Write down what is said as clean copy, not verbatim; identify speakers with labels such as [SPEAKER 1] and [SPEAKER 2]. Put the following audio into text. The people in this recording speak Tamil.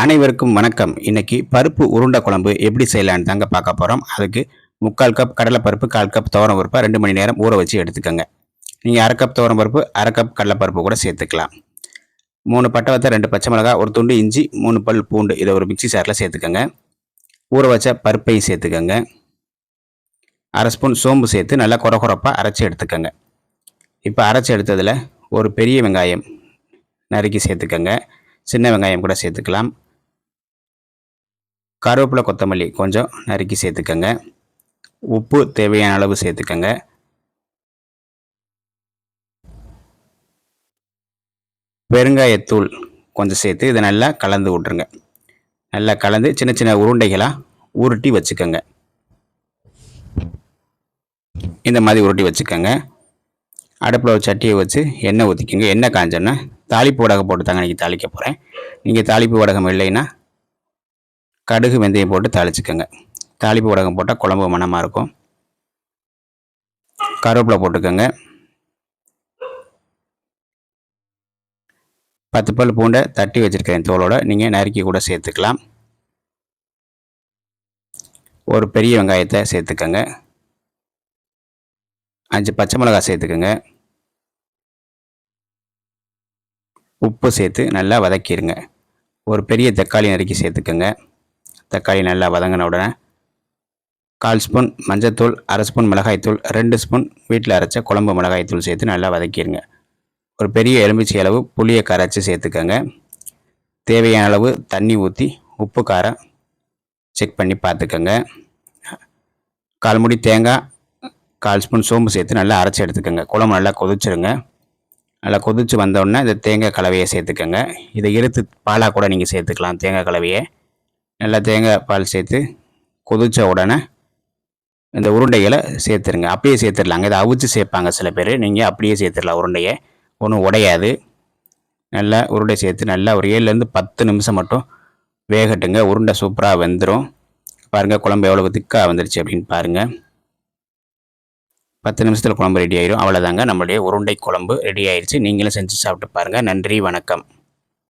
[SPEAKER 1] அனைவருக்கும் வணக்கம். இன்னைக்கு பருப்பு உருண்டை குழம்பு எப்படி செய்யலான்னு தாங்க பார்க்க போகிறோம். அதுக்கு 3/4 கப் கடலைப்பருப்பு, 1/4 கப் துவரம் பருப்பை 2 மணி நேரம் ஊற வச்சு எடுத்துக்கோங்க. நீங்கள் 1/2 கப் துவரம் பருப்பு, 1/2 கப் கடலைப்பருப்பு கூட சேர்த்துக்கலாம். 3 பட்டை வத்த, 2 பச்சை மிளகாய், ஒரு துண்டு இஞ்சி, 3 பல் பூண்டு இதை ஒரு மிக்சி சாரில் சேர்த்துக்கோங்க. ஊற வச்ச பருப்பையும் சேர்த்துக்கோங்க. 1/2 ஸ்பூன் சோம்பு சேர்த்து நல்லா கொரப்பாக அரைச்சி எடுத்துக்கோங்க. இப்போ அரைச்சி எடுத்ததில் ஒரு பெரிய வெங்காயம் நறுக்கி சேர்த்துக்கோங்க. சின்ன வெங்காயம் கூட சேர்த்துக்கலாம். கருவேப்பிலை, கொத்தமல்லி கொஞ்சம் நறுக்கி சேர்த்துக்கங்க. உப்பு தேவையான அளவு சேர்த்துக்கங்க. பெருங்காயத்தூள் கொஞ்சம் சேர்த்து இதை நல்லா கலந்து விட்ருங்க. நல்லா கலந்து சின்ன சின்ன உருண்டைகளாக உருட்டி வச்சுக்கோங்க. இந்த மாதிரி உருட்டி வச்சுக்கோங்க. அடுப்பில் ஒரு சட்டியை வச்சு எண்ணெய் ஊற்றிக்கோங்க. எண்ணெய் காஞ்சோன்னா தாளிப்பு வடகம் போட்டு தாங்க இன்றைக்கி தாளிக்க போகிறேன். நீங்கள் தாளிப்பு வடகம் இல்லைன்னா கடுகு, வெந்தயம் போட்டு தாளிச்சுக்கோங்க. தாளிப்பு வடகம் போட்டால் குழம்பு மணமாக இருக்கும். கருவேப்பிலை போட்டுக்கோங்க. 10 பல் பூண்டை தட்டி வச்சுருக்கேன் தோலோடு, நீங்கள் நறுக்கி கூட சேர்த்துக்கலாம். ஒரு பெரிய வெங்காயத்தை சேர்த்துக்கோங்க. 5 பச்சை மிளகாய் சேர்த்துக்கோங்க. உப்பு சேர்த்து நல்லா வதக்கிடுங்க. ஒரு பெரிய தக்காளி நறுக்கி சேர்த்துக்கோங்க. தக்காளி நல்லா வதங்கின உடனே 1/4 ஸ்பூன் மஞ்சத்தூள், 1/2 ஸ்பூன் மிளகாய்த்தூள், 2 ஸ்பூன் வீட்டில் அரைச்ச குழம்பு மிளகாய்த்தூள் சேர்த்து நல்லா வதக்கிடுங்க. ஒரு பெரிய எலுமிச்சை அளவு புளியை கரைச்சி சேர்த்துக்கோங்க. தேவையான அளவு தண்ணி ஊற்றி உப்பு காரம் செக் பண்ணி பார்த்துக்கோங்க. 1/4 மூடி தேங்காய், 1/4 ஸ்பூன் சோம்பு சேர்த்து நல்லா அரைச்சி எடுத்துக்கோங்க. குழம்பு நல்லா கொதிச்சிருங்க. நல்லா கொதித்து வந்தோடனே இந்த தேங்காய் கலவையை சேர்த்துக்கோங்க. இதை இருத்து பாலாக கூட நீங்கள் சேர்த்துக்கலாம். தேங்காய் கலவையை நல்லா தேங்காய் பால் சேர்த்து கொதித்த உடனே இந்த உருண்டைகளை சேர்த்துருங்க. அப்படியே சேர்த்துடலாங்க. இதை அவிச்சு சேர்ப்பாங்க சில பேர். நீங்கள் அப்படியே சேர்த்துடலாம். உருண்டையை ஒன்றும் உடையாது. நல்லா உருண்டை சேர்த்து நல்லா ஒரு 7லேருந்து 10 நிமிஷம் மட்டும் வேகட்டுங்க. உருண்டை சூப்பராக வெந்துடும். பாருங்கள் குழம்பு எவ்வளோ திக்காக வந்துருச்சு அப்படின்னு பாருங்கள். 10 நிமிஷத்தில் குழம்பு ரெடி ஆயிடும். அவ்வளோதாங்க, நம்மளுடைய உருண்டை குழம்பு ரெடி ஆயிடுச்சு. நீங்களும் செஞ்சு சாப்பிட்டு பாருங்கள். நன்றி, வணக்கம்.